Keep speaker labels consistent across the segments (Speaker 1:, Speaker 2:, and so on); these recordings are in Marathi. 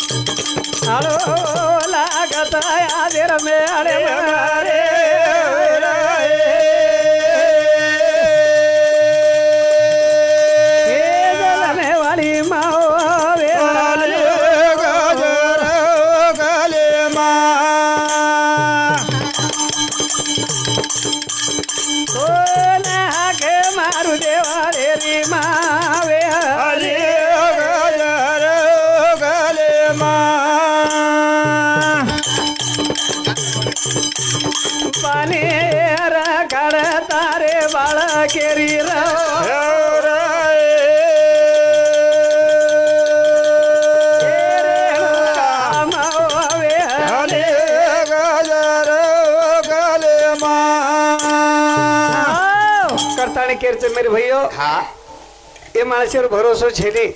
Speaker 1: आलो लागत आदेर मेळे मारे पानी काढता रे बाळ केरी करताने केरचे मेरे भैयो
Speaker 2: हाँ
Speaker 1: ये मानसिर भरोसो छेली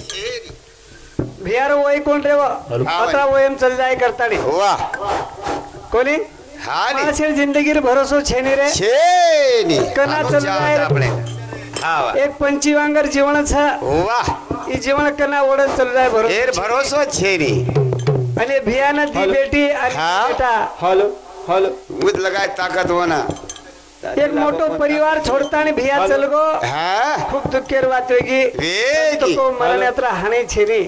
Speaker 1: भियार वही कोण रे अतरा वो एम चल जाए करताने
Speaker 2: वाह
Speaker 1: कोणी
Speaker 2: हाँ
Speaker 1: मानसिर जिंदगी रे भरोसो छेनी रे
Speaker 2: छेनी
Speaker 1: कना चल जाए
Speaker 2: हाँ
Speaker 1: एक पंचीवांगर जीवन छ
Speaker 2: वाह
Speaker 1: ई जीवन कना ओढत चल जाए
Speaker 2: भरोसो छेनी
Speaker 1: आणि भियाना ती बेटी आणि बेटा
Speaker 3: हॅलो हॅलो
Speaker 2: मुझ लगाए ताकत होना
Speaker 1: एक मोठो परिवार छोडताना भिया चल गो
Speaker 2: हाँ
Speaker 1: खूप दुःखेर वाट वेगी
Speaker 2: वेगी
Speaker 1: तो मरण यात्रा हाणे छेनी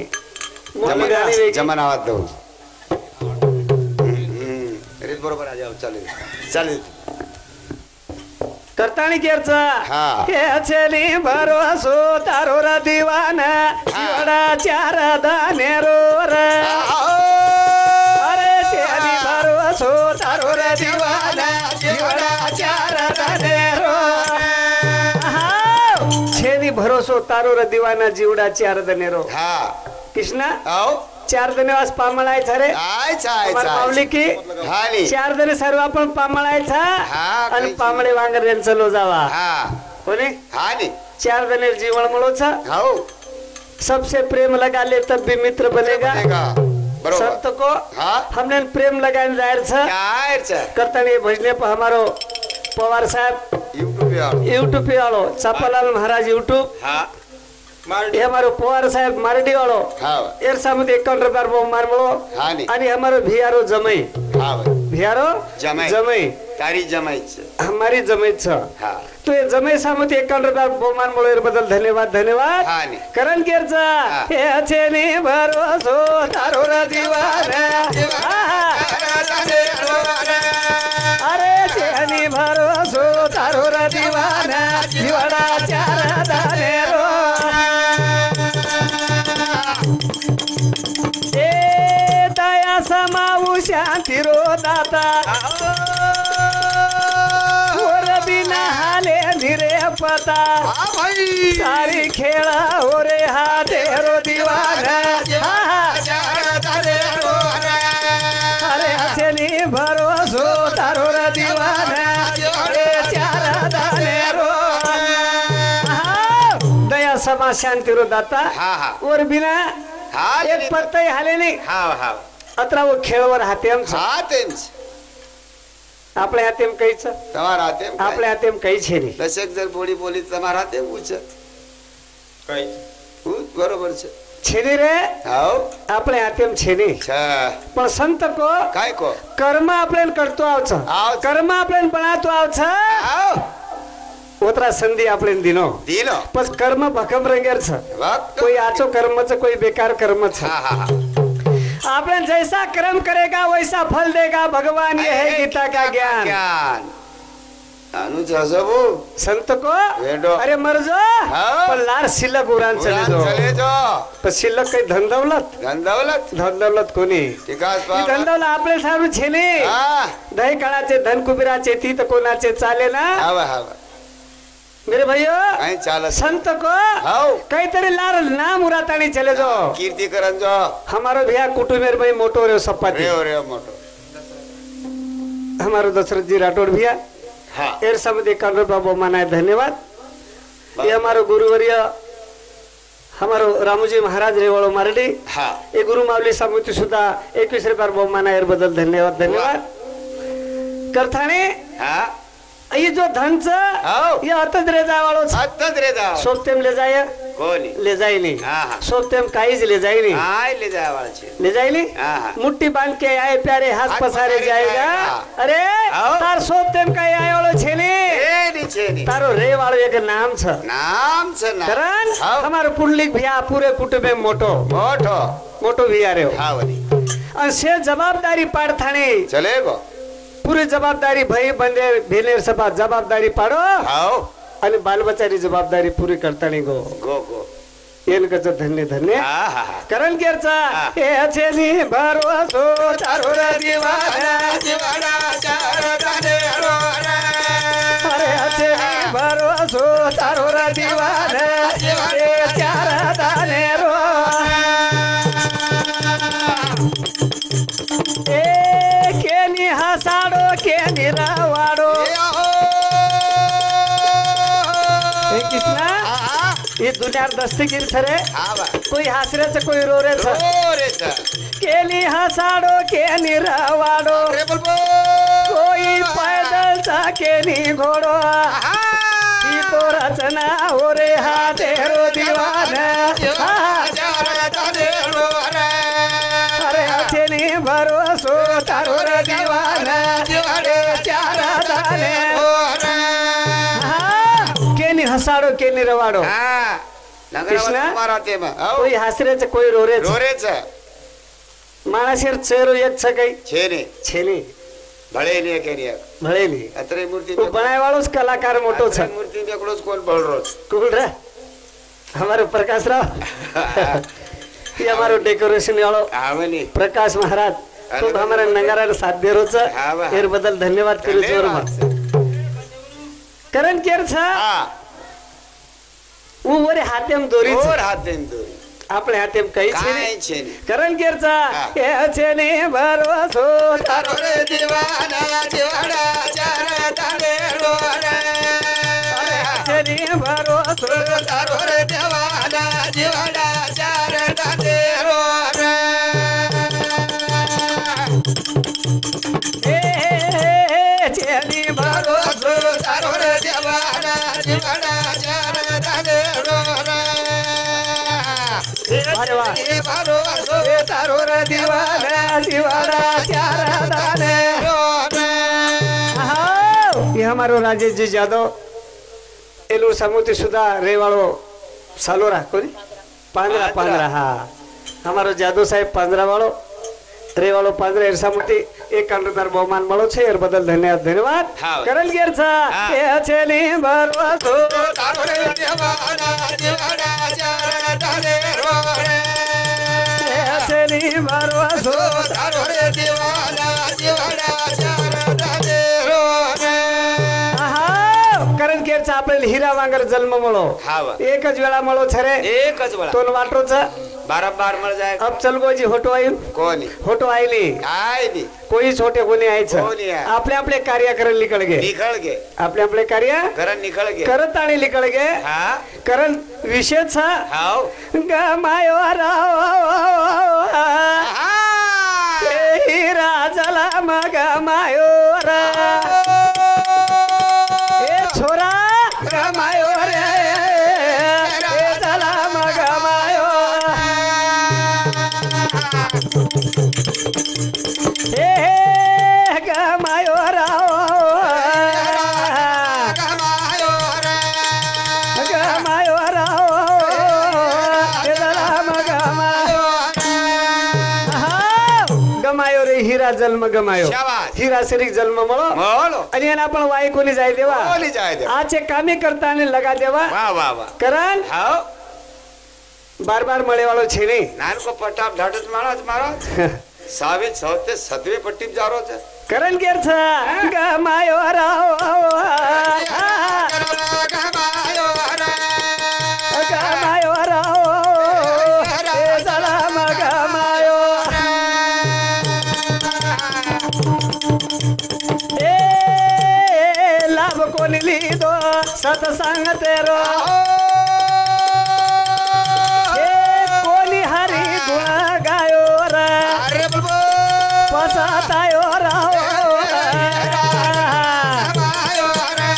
Speaker 2: जमन आवाज दो रीत बरोबर आ जाओ चालेल चालेल
Speaker 1: करतानी केरचा
Speaker 2: हाँ
Speaker 1: के छेली भरोसो तारो र दीवाना जीवडा चार दाने रो रे अरे छेली भरोसो तारो र दीवाना जीवडा चार दाने रो छेली भरोसो तारो र दीवाना जीवडा चार दाने रो
Speaker 2: हाँ
Speaker 1: कृष्णा
Speaker 2: आओ
Speaker 1: चार जणे वास पामळायचा रे
Speaker 2: आयचा
Speaker 1: माऊली की
Speaker 2: हानी
Speaker 1: चार जणे सर्व आपण पामळायचा
Speaker 2: हाँ,
Speaker 1: आणि पामळे वांगर यांचा चलो जावा
Speaker 2: हाँ
Speaker 1: कोणी
Speaker 2: हानी
Speaker 1: चार जणे जीवन मळोचा
Speaker 2: आओ
Speaker 1: सबसे प्रेम लगा ले तब भी मित्र बनेगा
Speaker 2: बरोबर
Speaker 1: संत को
Speaker 2: हाँ
Speaker 1: हमने प्रेम लगाने जाहिर छ
Speaker 2: आयचा
Speaker 1: करताने भजने पर हमारो पवार साहब यूट्यूब पे आलो चापालाल महाराज यूट्यूब
Speaker 2: हाँ
Speaker 1: ये हमारो पवार साहब मारडी वालो
Speaker 2: हाँ
Speaker 1: एर सामने 51 रुपया बो मार मळो
Speaker 2: हानी
Speaker 1: आणि हमारो भियारो जमई
Speaker 2: हाँ
Speaker 1: भियारो
Speaker 2: जमाई
Speaker 1: जमई
Speaker 2: तारी जमाई
Speaker 1: हमारी जमई छ
Speaker 2: हाँ
Speaker 1: तो ये जमई सामने 51 रुपया बहुमान मळो बदल धन्यवाद धन्यवाद
Speaker 2: हानी
Speaker 1: करण केरचा हे छेनी भरोसो तारो र दीवाना अरे छेनी भरोसो तारो र दीवाना जीवडा चार दाने रो ए दया समाऊ शांती रो दाता वर बिना हाले धीरे पता सारी खेळा हो रे हा देरो दीवाना अरे छेनी भरोसो तारो र दीवाना चार दाने रो दया समा शांती रो दाता
Speaker 2: हाँ हाँ
Speaker 1: वर बिना
Speaker 2: हाँ
Speaker 1: एक पत्ताही हाले नाही
Speaker 2: हाँ हाँ
Speaker 1: अतरा वो खेळवर हातेम
Speaker 2: हाँ तेंच
Speaker 1: आपल्या हातेम काहीच
Speaker 2: તમારા હાથે
Speaker 1: आपल्या हातेम काही છે નહીં
Speaker 2: દશક જર બોલી બોલી તમારા હાથે પૂછે કઈ બરોબર છે
Speaker 1: છેની રે
Speaker 2: આવ
Speaker 1: आपल्या हातेम છે નહીં
Speaker 2: છે
Speaker 1: पण संत को
Speaker 2: काय को
Speaker 1: कर्म आपल्याला करतो आवच कर्म आपल्याला बनातो आवच
Speaker 2: આવ
Speaker 1: ओतरा संधी आपल्याला दिनो
Speaker 2: દીનો
Speaker 1: पण कर्म भकम रंगेर छ
Speaker 2: वक्त
Speaker 1: कोई आचो कर्म छ कोई बेकार कर्म छ
Speaker 2: हाँ हाँ हाँ
Speaker 1: आपने जैसा कर्म करेगा वैसा फल देगा भगवान ये है गीता का ज्ञान
Speaker 2: ज्ञान अनुज हसबू
Speaker 1: संत को
Speaker 2: वेडो
Speaker 1: अरे मर जो
Speaker 2: हाँ।
Speaker 1: पण लार शिल्लक उरान चले जो
Speaker 2: चले जो
Speaker 1: पण शिल्लक काही धन दौलत
Speaker 2: धन दौलत
Speaker 1: धन दौलत कोणी
Speaker 2: विकास
Speaker 1: ही धन दौलत आपले सारू छेने
Speaker 2: हाँ
Speaker 1: दही काळाचे धन कुबेराचे ती तर कोणाचे चाले ना
Speaker 2: हवा हवा
Speaker 1: मेरे भैया
Speaker 2: અહીં ચાલે
Speaker 1: संत को
Speaker 2: हाउ
Speaker 1: कई तरी लार नाम उरातानी चले जो
Speaker 2: કીર્તિ કરન જો
Speaker 1: हमारो भैया कुटुंबेर भाई मोटो रे सपाती
Speaker 2: રેવ રેવ મોટો
Speaker 1: हमारो दशरथ जी राठौड़ भैया
Speaker 2: हाँ
Speaker 1: एर समिति कांग्रेस बाबू मनाए धन्यवाद ये हमारो गुरुवर्य हमारो रामूजी महाराज रेवाड़ो मारडी
Speaker 2: हाँ
Speaker 1: ये गुरु मावली समिति सुद्धा 21 रुपया बहुमाना एर बदल धन्यवाद धन्यवाद करथाणे
Speaker 2: हाँ
Speaker 1: ये जो धन छ
Speaker 2: हाउ
Speaker 1: ये अतज रे जावाळो छ
Speaker 2: अत्तद रे जाओ
Speaker 1: सोपतेम ले जाय
Speaker 2: कोणी
Speaker 1: ले जाइनी
Speaker 2: हाँ, हाँ।
Speaker 1: सोतेम काईज ले जाइनी
Speaker 2: हाय ले जाए वाला छे
Speaker 1: ले जाइनी
Speaker 2: हाँ, हाँ।
Speaker 1: मुट्ठी बांध के आए प्यारे हाथ
Speaker 2: हाथ
Speaker 1: पसारे
Speaker 2: पसारे
Speaker 1: जाएगा
Speaker 2: जाएगा।
Speaker 1: अरे
Speaker 2: आओ।
Speaker 1: तार सोतेम काई आए वालो छे ने
Speaker 2: ए नीचे नी
Speaker 1: तारो रे वालो एक नाम छ
Speaker 2: नाम से ना
Speaker 1: करण
Speaker 2: आओ।
Speaker 1: हमारो पुंडलिक भैया पूरे कुटुंबे मोटो
Speaker 2: मोटो
Speaker 1: मोटो भैया रे
Speaker 2: हाँ वरी
Speaker 1: और से जवाबदारी पाड़ थाने
Speaker 2: चलेगो
Speaker 1: पूरी जवाबदारी भाई बंदे भेलेर सभा जवाबदारी पाड़ो
Speaker 2: आओ
Speaker 1: અને બાલ બચ્ચાની જવાબદારી પૂરી કરતા નહીં ગો
Speaker 2: गो गो
Speaker 1: એન કજો ધન્ય ધન્ય
Speaker 2: हाँ हाँ हाँ
Speaker 1: કરણ કેરચા એ છે ની ભરોસો તારો રે દીવાના
Speaker 2: जीवाना चार दाने रो रे
Speaker 1: અરે છે ની ભરોસો તારો રે દીવાના એ ચાર દાને રો એ કેની હસાડો કેની રાવાડો એ કૃષ્ણા ये दुनिया दस्तगीर छरे
Speaker 2: हाँ बा
Speaker 1: कोई हंसरे छ कोई रो रे छ
Speaker 2: रो रे चा
Speaker 1: केली हसाड़ो के निरावाड़ो
Speaker 2: रे बोलबो
Speaker 1: कोई पैदल छ के नी घोड़ो की तो रचना हो रे हाथेरो दीवाना
Speaker 2: चार दाने रो रे
Speaker 1: अरे अचेनी भरोसो तारो रे दीवाना अरे चार दाने
Speaker 2: रो रे
Speaker 1: के नी हसाड़ो के निरावाड़ो
Speaker 2: हाँ नगर
Speaker 1: कृष्णा?
Speaker 2: वाला ते में आओ
Speaker 1: कोई हंसरे छ कोई रो रे
Speaker 2: रो
Speaker 1: छ
Speaker 2: रे चा
Speaker 1: माणसेर चेहरो एक छ कई
Speaker 2: छे ने
Speaker 1: छेनी
Speaker 2: भले ने के ने
Speaker 1: भळेली
Speaker 2: अतरे मूर्ति
Speaker 1: तो बनाए वालोच कलाकार मोटो छ
Speaker 2: अतरे मूर्ति में कोड़ोस कौन बोल रो
Speaker 1: कौन रे हमारे प्रकाश राव ये हमारो डेकोरेशन वालो
Speaker 2: आवनी
Speaker 1: प्रकाश महाराज तो हमारे नगारा साथ दे रो छ
Speaker 2: हाँ बा।
Speaker 1: एर बदल धन्यवाद करू जोर में करण केर छ
Speaker 2: हाँ
Speaker 1: वो वरे हाथेम दोरी छ
Speaker 2: और हाथ दिन दूरी
Speaker 1: આપણે હાથેમ કઈ છે ને
Speaker 2: काई छे ने
Speaker 1: કરણ કેર छ એ છે ને ભરોસો તારો
Speaker 2: रे दीवाना दीवाना चार दाने रो रे
Speaker 1: છે ને ભરોસો
Speaker 2: तारो रे दीवाना दीवाना चार दाने रो रे
Speaker 1: એ છે ને ભરોસો
Speaker 2: तारो रे दीवाना दीवाना चार दाने रो रे
Speaker 1: अरे वाह।
Speaker 2: भरोसो
Speaker 1: એ તારો રે દીવાના દીવાના ચાર દાને
Speaker 2: रो रे
Speaker 1: हाँ, ये हमारो राजेश जी यादव एलू समुद्री सुधा रे वालो सालोरा कोनी पांद्रा पांद्रा हाँ हमारो जादव साहेब पांद्रा वालो रे वालो पांद्रा एरसा मुटी एक कंडदार बहुमान મળો છે એર બદલ ધન્યવાદ
Speaker 2: हाँ।
Speaker 1: કરણ ગેર છા
Speaker 2: हाँ।
Speaker 1: એ છે ની ભરવાસો
Speaker 2: तारो रे दीवाना दीवाना चार दाने रो रे
Speaker 1: એ છે ની ભરવાસો
Speaker 2: तारो रे दीवाना दीवाना चार दाने रो रे
Speaker 1: हाँ करण ગેર છા આપણે હીરા વાંગર જન્મ મળો
Speaker 2: हाँ बा
Speaker 1: એક જ વેળા મળો છે રે
Speaker 2: एक ज बड़ा
Speaker 1: તોન વાટો છે
Speaker 2: बार मर जाए
Speaker 1: अब चल गो जी होटो आई
Speaker 2: कोनी
Speaker 1: होटो आईली
Speaker 2: आए नी
Speaker 1: कोई छोटे कोणी आहे
Speaker 2: कोणी आहे.
Speaker 1: आपले आपले कार्य करायला निकळ गे
Speaker 2: निकल गए
Speaker 1: आपले आपले कार्य
Speaker 2: घर निकल गए
Speaker 1: करत आणि निकळ गे
Speaker 2: हाँ
Speaker 1: कारण विषय छ
Speaker 2: हाओ
Speaker 1: गमायो राव
Speaker 2: हाँ
Speaker 1: ए राजला मग मायो रा ए छोरा गमायो रे ए चला मग मायो ए गमायो राव
Speaker 2: कमायो रे
Speaker 1: गमायो राव ए चला मग मायो गमायो रे हीरा जन्म गमायो
Speaker 2: शाबाश
Speaker 1: हीरा शरीक जन्म મળો
Speaker 2: बोलो
Speaker 1: आणि यानं आपण वाई कोणी जाय देवा
Speaker 2: बोली जाए दे
Speaker 1: आचे कामे करता आणि लगा देवा
Speaker 2: वाह वाह वाह
Speaker 1: करण
Speaker 2: हाओ
Speaker 1: बार बार મળે વાળો છે નહીં
Speaker 2: नान को पट्टाप ढाटत मारो सावे सौते सतवे पट्टी जा रो छे
Speaker 1: करण केर छ गमायो राव
Speaker 2: कमायो रे
Speaker 1: गमायो राव ए सलाम गमायो ए लाभ कोणी લીધો સત્સંગ તેરો ए कोणी हरी गुण गायो रे
Speaker 2: अरे बोलो
Speaker 1: पसातायो राव
Speaker 2: कमायो रे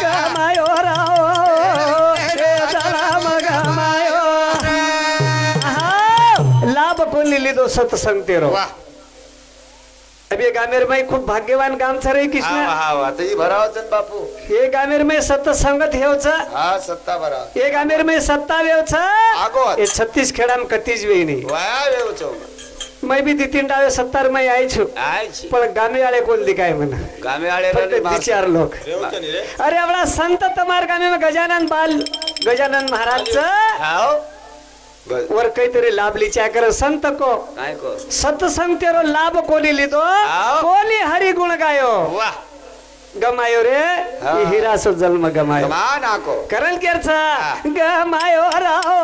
Speaker 1: गमायो राव ए सलाम कोणी लिदो सत्संग तेरो
Speaker 2: वाह
Speaker 1: अब ये गामेर में खूब भाग्यवान गाम छ रे कृष्ण
Speaker 2: आता ही भरावचन बापू
Speaker 1: ये गामेर में सत्संगत हेव छ
Speaker 2: हा सत्ता भरा
Speaker 1: ये गामेर में सत्ता वेव छ
Speaker 2: आगो
Speaker 1: ये 36 खेड़ा में कतीज वे नहीं
Speaker 2: वाया वेव छो
Speaker 1: मैं भी 2-3 डावे 70 में आई छु
Speaker 2: आय छी
Speaker 1: पण गामे वाले कोण दिखाय मना
Speaker 2: गामे वाले
Speaker 1: फक्त
Speaker 2: रे
Speaker 1: विचार लोक अरे आपला संत तमार गामे में गजानन महाराज च
Speaker 2: हाओ
Speaker 1: वर काहीतरी लाभ लिचा कर संत को
Speaker 2: काय को
Speaker 1: सत्संग तेरो लाभ कोणी लिदो कोणी हरि गुण गायो
Speaker 2: वाह
Speaker 1: गमायो रे ये हीरा सो जन्म गमायो
Speaker 2: मान आको
Speaker 1: करण केर छ गमायो राओ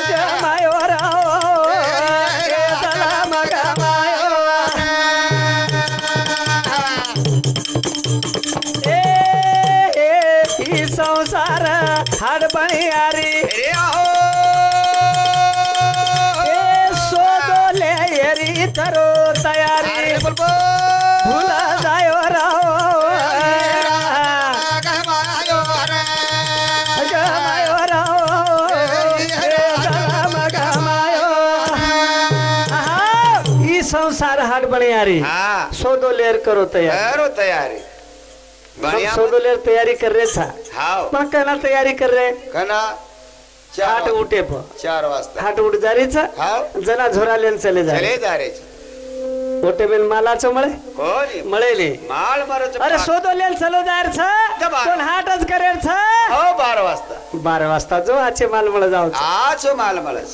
Speaker 1: गमायो राओ ये जन्म गमायो ई संसार हाडपणी आरी
Speaker 2: रे आओ
Speaker 1: सोदोले येरी तरो तयारी भूला जायो राओ गमायो राओ गमायो ई संसार हाडपणी आरी
Speaker 2: हां
Speaker 1: सोदो लेर करो
Speaker 2: तैयारी बढ़िया
Speaker 1: सोदो लेर तैयारी कर रहे था
Speaker 2: हाओ
Speaker 1: पण कना तैयारी कर रहे
Speaker 2: कना
Speaker 1: हाट उठे
Speaker 2: 4 वाजता
Speaker 1: हाट उठ जा रही था
Speaker 2: हाओ
Speaker 1: जना झोरा लेन चले जा
Speaker 2: चले जा रे
Speaker 1: ओटे बेन मालाचो मळे
Speaker 2: कोणी
Speaker 1: मळेली
Speaker 2: माल मरच
Speaker 1: अरे सोदो लेन चलो जायर छ कोण हाटच करेर छ
Speaker 2: हो 12 वाजता
Speaker 1: 12 वाजता जो आचे माल मळ जाऊ
Speaker 2: आछो माल मळच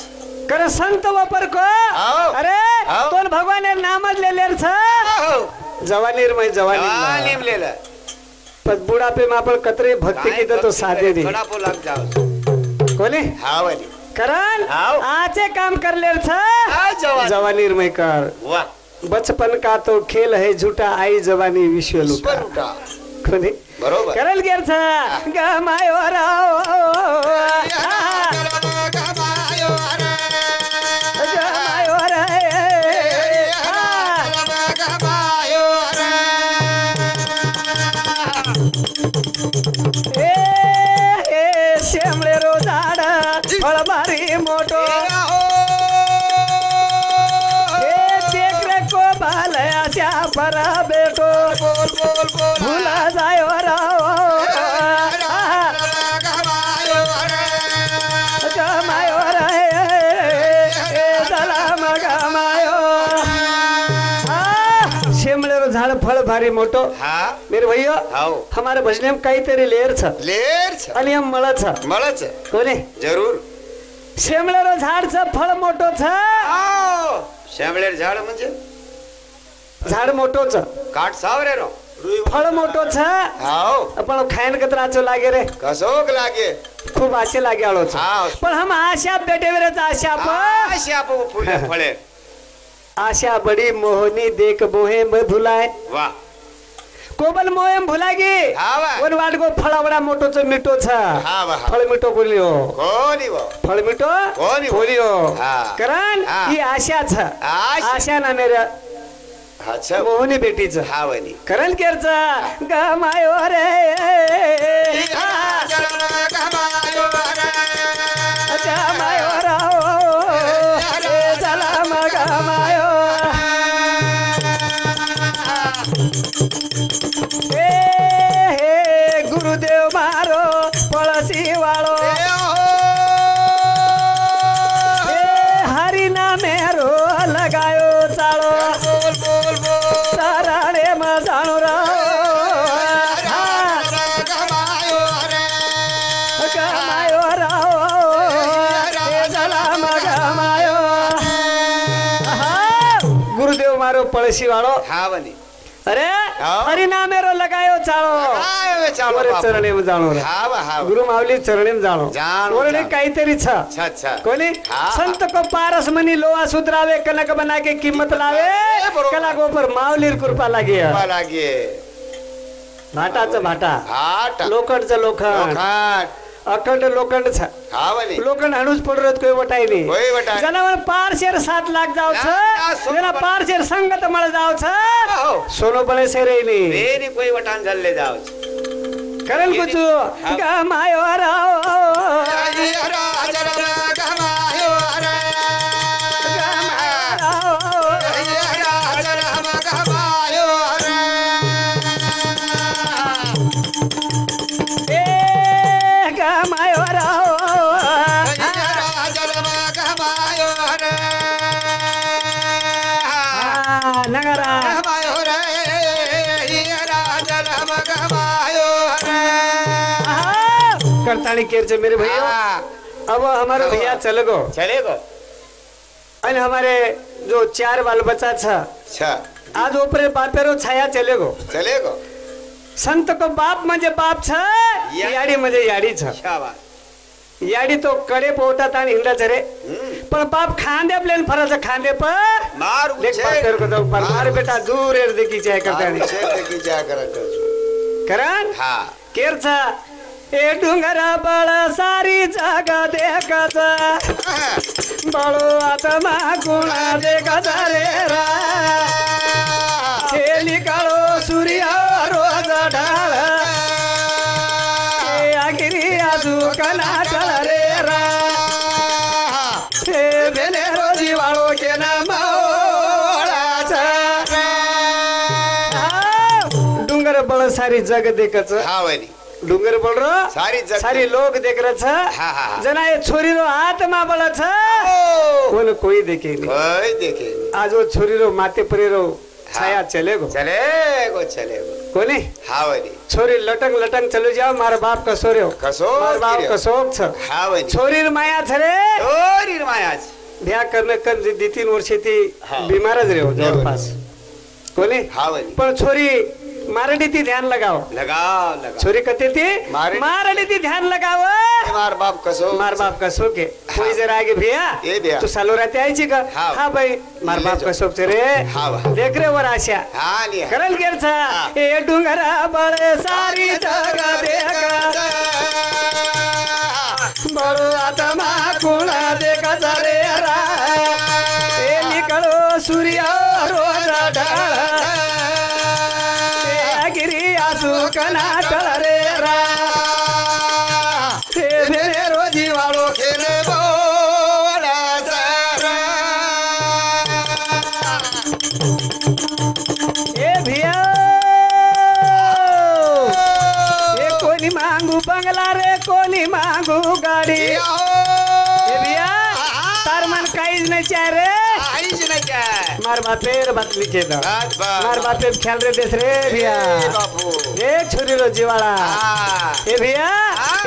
Speaker 1: करे संत वापर को
Speaker 2: हाओ
Speaker 1: अरे
Speaker 2: हाओ
Speaker 1: कोण भगवान नामच लेलेर छ
Speaker 2: हो
Speaker 1: जवानीर में जवानी
Speaker 2: निमलेला
Speaker 1: पण बुढापे में आपण कतरे भक्ती की तो साधे दे
Speaker 2: कणा पो लाग जाओ
Speaker 1: कोणी
Speaker 2: हावली
Speaker 1: करण
Speaker 2: हाओ
Speaker 1: आचे काम कर लेर छ
Speaker 2: आ
Speaker 1: जवानीर में कर
Speaker 2: वाह
Speaker 1: बचपन का तो खेल है झूठा आई जवानी विश्व लूटा
Speaker 2: लुटा
Speaker 1: कोणी
Speaker 2: बरोबर
Speaker 1: करल गेर छ गमायो राओ गमायो रे ए श्यामळे रो झाड फळ भारी मोठो भलया पर बेटो भूला जायो राओ गमायो रे सलाम गमायो शिमलेरो झाड फळ भारी मोठो
Speaker 2: हां
Speaker 1: मेरे भैया
Speaker 2: हाओ
Speaker 1: हमारे भजने में काहीतरी लेर छ आणि हम मळच कोणी
Speaker 2: जरूर
Speaker 1: शिमलेरो झाड छ फळ मोठो छ
Speaker 2: आओ श्यामळेर झाड म्हणजे
Speaker 1: झाड मोठो छ
Speaker 2: काट सावरे रो
Speaker 1: फळ मोठो छ
Speaker 2: हाओ
Speaker 1: पण खायन कतराचो लागे रे
Speaker 2: कसोक लागे
Speaker 1: खूप आशे लागे आलो छ
Speaker 2: हाओ
Speaker 1: पण हम आशा बेटेवरच आशा
Speaker 2: श्याप फुले फळे
Speaker 1: आशा बड़ी मोहनी देख मोहे में भुलाए
Speaker 2: वाह
Speaker 1: कोबल मोहे में भुलागी
Speaker 2: हावा
Speaker 1: वन वाट को फळावडा मोठो छ मिठो छ
Speaker 2: हावा
Speaker 1: फळ मिठो बोलियो
Speaker 2: कोणी वो
Speaker 1: फळ मिठो
Speaker 2: कोणी
Speaker 1: बोलियो
Speaker 2: हां
Speaker 1: करण ही आशा छ आशा ना मेरा
Speaker 2: अच्छा
Speaker 1: मोहनी बेटी छ
Speaker 2: हावनी
Speaker 1: करण केर छ गमायो रे गमायो राओ सलाम गमायो गुरुदेव मारो पळसी वाळो हरि नामे रो लगायो चाळो साराणे म जाणो गमायो राओ सलाम गमायो गुरुदेव मारो पळसी वाळो
Speaker 2: हावनी
Speaker 1: अरे हरि नामे रो लगायो चाळो ओरे चरणे में जाणो रे
Speaker 2: हावा हावा
Speaker 1: गुरु मावली चरणे में जाणो ओरे काहीतरी छ
Speaker 2: अच्छा
Speaker 1: कोणी संत को पारस मनी लोहा सुधरावे कनक बना के कीमत लावे कला गोपर मावलीर कृपा लागे भाटाचं भाटा लोखंडचं लोखंड अखंड लोखंड छ
Speaker 2: हावनी
Speaker 1: लोखंड हणूच पडरत कोई वटाई नाही
Speaker 2: कोई वटाई
Speaker 1: जनावर पार शेर 7 लाख जाव छ जना पार शेर संगत मळ जाव छ सोनो बळे से रे नी
Speaker 2: वेरी कोई वटान झाले जाव
Speaker 1: करेल कुछ गमायो राव करतानी केर से मेरे भैया अब हमारे भैया चलेगो और हमारे जो 4 बाल बच्चा छ आज ऊपर बापेरो छाया चलेगो संत को बाप म्हणजे बाप छ याडी म्हणजे याडी छ याडी तो कडे पोहता ताण हिंडा रे पण बाप खांदे प्लेन फरज खांदे पर
Speaker 2: मार
Speaker 1: देख पाकर को तो पर मार बेटा दूर एर देखी जाय करतानी करन
Speaker 2: हां
Speaker 1: केर छ ए डुंगरा बड़ा सारी जागा देखत बड़ो आत्मा गुणा देखत रे रा खेली काळो सूर्य रोज ढाळ ए आगिरी आजू कला चल रे रा हे बेले रोजी वाळो के ना मावळाचा डुंगर बड़ा सारी जग देखत
Speaker 2: हां वनी
Speaker 1: डुंगर बोल रो सारी लोग देख रहे छ जना ये छोरी रो आत्मा बड़ा छ कोन कोई देखे नहीं आज वो छोरी रो माथे परे रो छाया चलेगो कोनी
Speaker 2: हावनी
Speaker 1: छोरी लटंग लटंग चलो जाओ मार बाप का सोरे मार बाप का शोक छ
Speaker 2: हावनी
Speaker 1: छोरी माया छ रे
Speaker 2: छोरी माया
Speaker 1: ब्याह करने कर 2-3 वर्ष थी बीमार ज रहो जवळपास कोनी
Speaker 2: हावनी
Speaker 1: पण छोरी मारडी थी ध्यान लगाओ छोरी कहते थी मारडी थी ध्यान लगाओ
Speaker 2: मार बाप
Speaker 1: कसो के कोई जरा आगे भैया तू सालो रहते आई छी का हाँ भाई मार बाप कसो रे देख रे वर आशा करल गेर था ए डुंगरा बड़े सारी जगह देखा बड़ो आत्मा कुणा देखा रे रा ए निकलो सूर्य रोज ढाळ कना चल रे रा मेरे रोजी वालों खेले बोला सारा ए भैया ए कोनी मांगू बंगला रे कोनी मांगू गाड़ी ए भैया तार मन काहीच नाही चाय रे मार बापेर बात लिखे दो मार बापेर ख्याल रे देश रे भैया देख छोरी रो जीवाड़ा ए भैया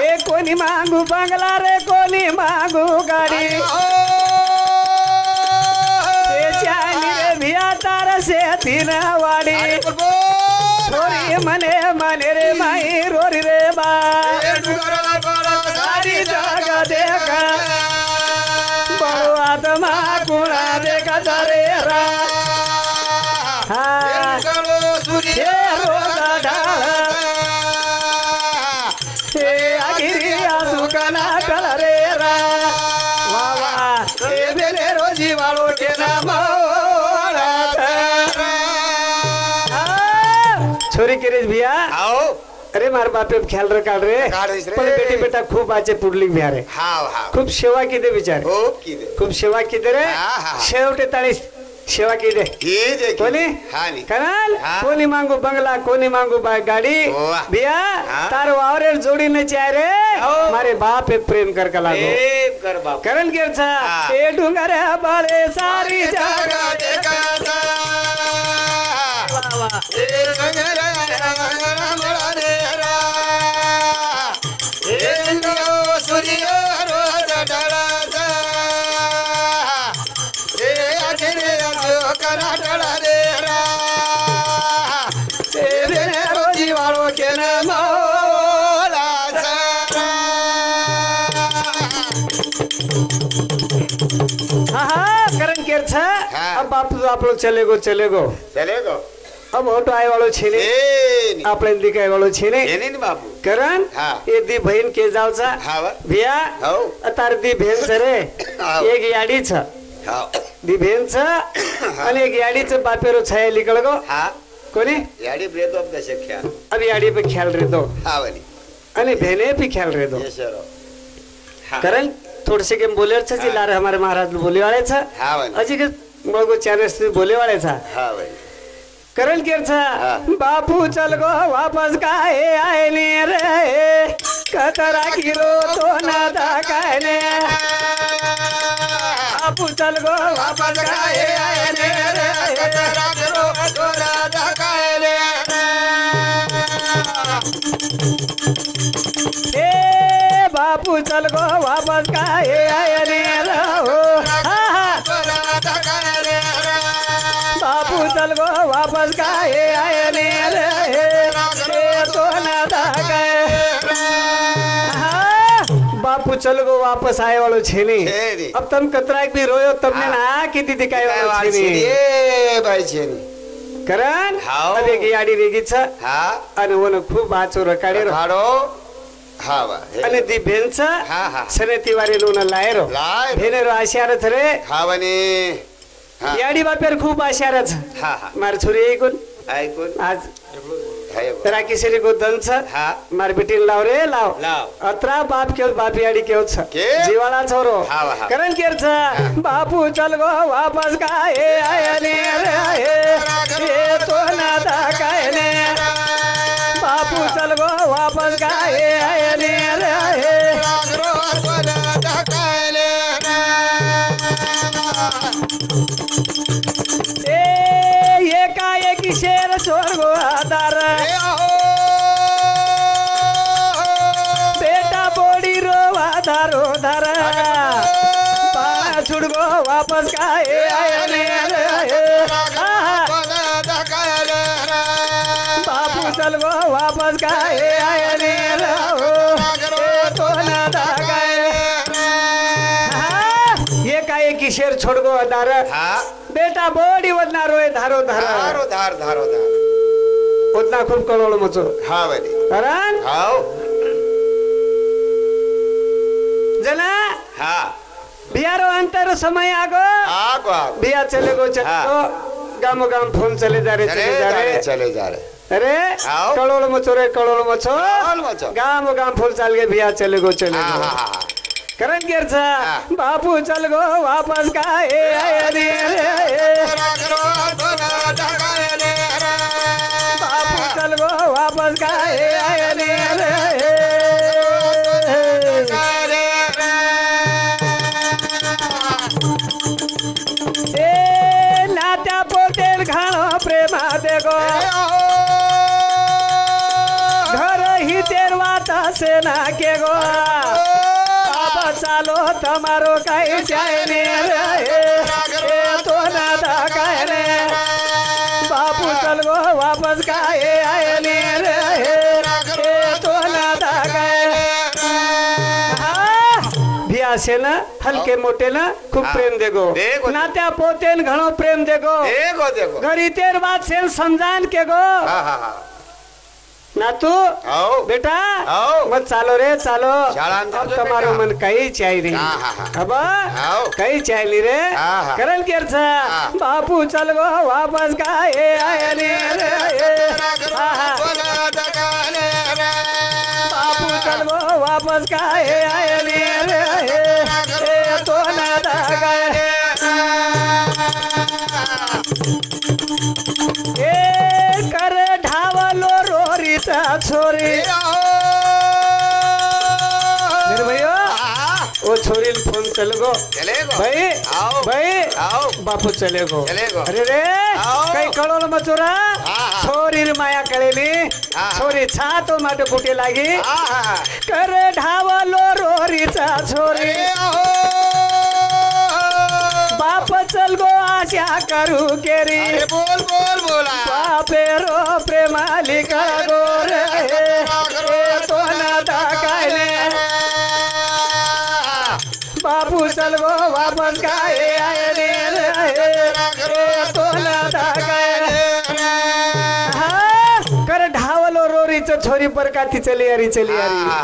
Speaker 1: ए कोनी मांगू बंगला रे कोनी मांगू गाड़ी ए चाली रे भैया तार से तीन वाड़ी छोरी मने रे माई रोरी रे बा सारी जगह देखा बड़ो आत्मा गुणा देखा रे रा आगिरी आसू कना चल रे रा बेले रोजी वालों के नाम छोरी के भैया
Speaker 2: आओ
Speaker 1: अरे मार बापे ख्याल रखा रे पण बेटी बेटा खूप आचे पुरलिंग बिहारे खूप सेवा की दे बिचारे खूप सेवा की दे रे शेवटे ताळी सेवा की दे कोणी कनाल कोणी मांगू बंगला कोणी मांगू गाड़ी भैया तार वावरे जोड़ी न चाहे रे मारे बाप पे प्रेम कर कला गो करन गिर था ए डूंगर बड़े सारी जगह देखा था वाह ए डूंगर बड़ा देरा ए नो सूर्य रोज डला था ए अखरे जो करा डला देरा ए रोजी वालों के नाम करण केर छ अब बाप आप लोग चलेगो अब ऑटो आए वालों छेने आपले दिखाए वालों छेने
Speaker 2: बापू
Speaker 1: करण ये दी बहन के जाव छ भैया अतार दी बहन छ रे एक याडी छ दी बहन छ अनि एक याडी छ बापेरो छाया निकल गो कोणी
Speaker 2: याडी ब्रेथ ऑफ द शख्या
Speaker 1: अब याडी पे ख्याल रे दो
Speaker 2: हा वाली
Speaker 1: અને भेने भी ख्याल रे दो
Speaker 2: ये शरो हा
Speaker 1: कारण थोडसे केम बोलेर छ जी लारे हमारे महाराज बोले वाले छ
Speaker 2: हा वाली
Speaker 1: अजी के मगो चॅनल्स बोले वाले छ
Speaker 2: हा वाली
Speaker 1: करण केर छ बापू चल गो वापस काहे आए ने रे कतरा गिरो तो ना दाकाने बापू चल गो वापस काहे आए ने रे कतरा गिरो तो ना दाकाने ए बापू चल गो वापस काहे आए ने रे बापू चल गो वापस काहे आए ने रे तो ना दाकाए बापू चल गो वापस आए वालो छे नहीं अब तुम कतराक भी रोयो तुमने ना किती दिखाई वालो छे नहीं
Speaker 2: ए भाई छे नहीं
Speaker 1: करण
Speaker 2: हाओ
Speaker 1: अबे गाडी रेगी छ
Speaker 2: हा
Speaker 1: आणि ओन खूप बाचो रकाडेरो
Speaker 2: हाडो हा वा
Speaker 1: आणि दी भेंच
Speaker 2: हा हा
Speaker 1: सने तिवारी लोन लायरो
Speaker 2: लाय
Speaker 1: भेनेरो आशार थरे
Speaker 2: हा वनी हा
Speaker 1: याडी बापेर खूप आशार छ
Speaker 2: हा हा
Speaker 1: मार छोरी ऐकून
Speaker 2: ऐकून
Speaker 1: आज
Speaker 2: हाय
Speaker 1: राकेशरी को दन छ
Speaker 2: हा
Speaker 1: मार बेटी लाव रे लाव
Speaker 2: लाव
Speaker 1: अत्रा बाप के बाप याडी के छ
Speaker 2: के
Speaker 1: जीवाला छोरो
Speaker 2: हा वा
Speaker 1: करण केर छ बापू चल गो वापस काहे आया ने रे ए तो ना दाकाए ने बापू चल गो वापस काहे आया ने रे ए ये काय की शेर छोड़ गो आधार बेटा बोड़ी रो आधारो धारा पाना छुड़ गो वापस काहे आया ने बापू चल गो वापस काहे आया ने तो ना दाकाए ये काय की शेर छोड़ गो आधार
Speaker 2: हा
Speaker 1: बेटा बोड़ी वदना रोए धारो धारा
Speaker 2: धारो धार धारो धार
Speaker 1: उतना खूब करोड़ मचो
Speaker 2: हा वाली
Speaker 1: करण
Speaker 2: हाओ
Speaker 1: जना
Speaker 2: हा
Speaker 1: बिहारो अंतर समय आगो
Speaker 2: आगो आगो
Speaker 1: बिया चले गो चले गो गामो गाम फोन चले जा रे
Speaker 2: चले जा रहे
Speaker 1: अरे
Speaker 2: आओ।
Speaker 1: करोड़ मचो रे करोड़ मचो
Speaker 2: करोड़ मचो।
Speaker 1: गामो गाम फोन चल के बिया चले गो चले
Speaker 2: हा
Speaker 1: गो
Speaker 2: हा हा
Speaker 1: करण केर छ बापू चल गो वापस काहे आया ने बापू चल गो वापस काहे आया ने ए नात्या पोटेल घाणो प्रेमा देगो घर ही तेरवाता से ना के गो अब चालो તમારો કાઈ જાય ને રે તો ના દાકાય ને બાપુ ચલવો વાપસ કાય આય ને રે તો ના દાકાય भिया से ना हलके मोटे ना खूब प्रेम देगो नात्या पोतेन घणो प्रेम देगो
Speaker 2: देखो देखो
Speaker 1: घरी तेर बात से समझान के गो
Speaker 2: हा हा हा
Speaker 1: ना तू
Speaker 2: आओ
Speaker 1: बेटा
Speaker 2: आओ
Speaker 1: मत चालो रे चालो
Speaker 2: शाळान
Speaker 1: अब
Speaker 2: जाजो
Speaker 1: તમારો
Speaker 2: बेटा.
Speaker 1: मन कई चाहि रे
Speaker 2: हा, हा, हा.
Speaker 1: अब
Speaker 2: आओ.
Speaker 1: कई चाहि रे
Speaker 2: हा, हा.
Speaker 1: करल केर छ
Speaker 2: हा.
Speaker 1: बापू चल गो वापस काहे आया ने रे हा, हा. बापू चल गो वापस काहे आया ने रे तो ना दागाए ए करे ढावलो रोरीचा छोरी मेरे भैया वो छोरी फोन चल गो
Speaker 2: चलेगो
Speaker 1: भाई
Speaker 2: आओ.
Speaker 1: भाई
Speaker 2: आओ.
Speaker 1: बापू चले गो
Speaker 2: चलेगो.
Speaker 1: अरे रे
Speaker 2: आओ.
Speaker 1: कई कळोल मचोरा
Speaker 2: हा.
Speaker 1: छोरी रे माया कळेली
Speaker 2: हा.
Speaker 1: छोरी छातो माटे कुटे लागी
Speaker 2: हा हा
Speaker 1: करे ढावलो रोरीचा छोरी बाप चल गो आशा करू केरी
Speaker 2: अरे बोल बोल बोला
Speaker 1: बापे रो प्रेमाली का गो रे तो ना दाकायले बापू चल गो वापस काहे आए रे तो ना दाकायले कर ढावलो रोरीच छोरी पर काती चली यारी
Speaker 2: हा.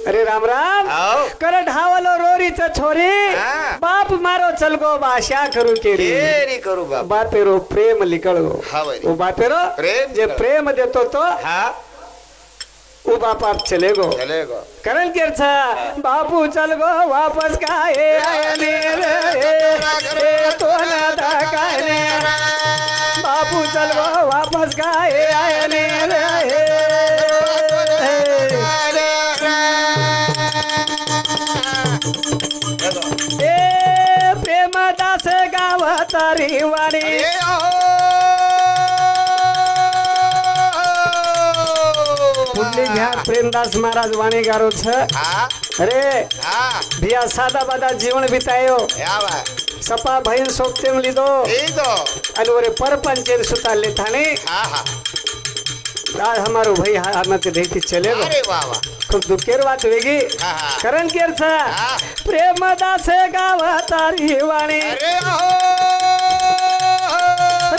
Speaker 1: अरे राम राम
Speaker 2: आओ
Speaker 1: कर ढावलो रोरीच छोरी
Speaker 2: हा.
Speaker 1: बाप मारो चल गो भाषा करू केरी
Speaker 2: केरी करू बाप
Speaker 1: बापेरो प्रेम लिकळ गो
Speaker 2: हा बरी.
Speaker 1: ओ बापेरो
Speaker 2: प्रेम
Speaker 1: जे
Speaker 2: लिकळ.
Speaker 1: प्रेम देतो तो
Speaker 2: हा
Speaker 1: ओ बाप आप चले गो
Speaker 2: चलेगा
Speaker 1: करण केरचा बापू चल गो वापस काय आयने रे तो ना दाकायने बापू चल गो वापस काय आयने रे ए प्रेमदास गाव तारी वाणी पुढली घ्या प्रेमदास महाराज वाणी गारो छ अरे भिया सादा बादा जीवन बितायो सपा बहीण सोबतेम लिदो आणि वरे परपंचेर सुता ले थाने आज हमारो भाई हानत देती चले गो
Speaker 2: अरे वाह वाह
Speaker 1: खूब दुखेर बात वेगी करण केर छ प्रेमदास गाव तारी वाणी
Speaker 2: अरे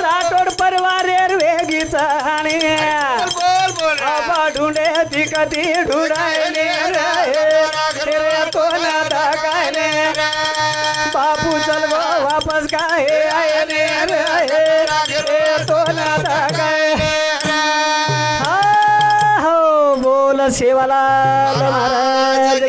Speaker 1: राठोड परिवारेर वेगी चाणी
Speaker 2: बोल बोल
Speaker 1: आबा ढूंढे ती कधी ढूंढायले रे तो ना दागायले बापू चल गो वापस काय आयने रे तो ना दागायले हो बोल सेवालाल महाराज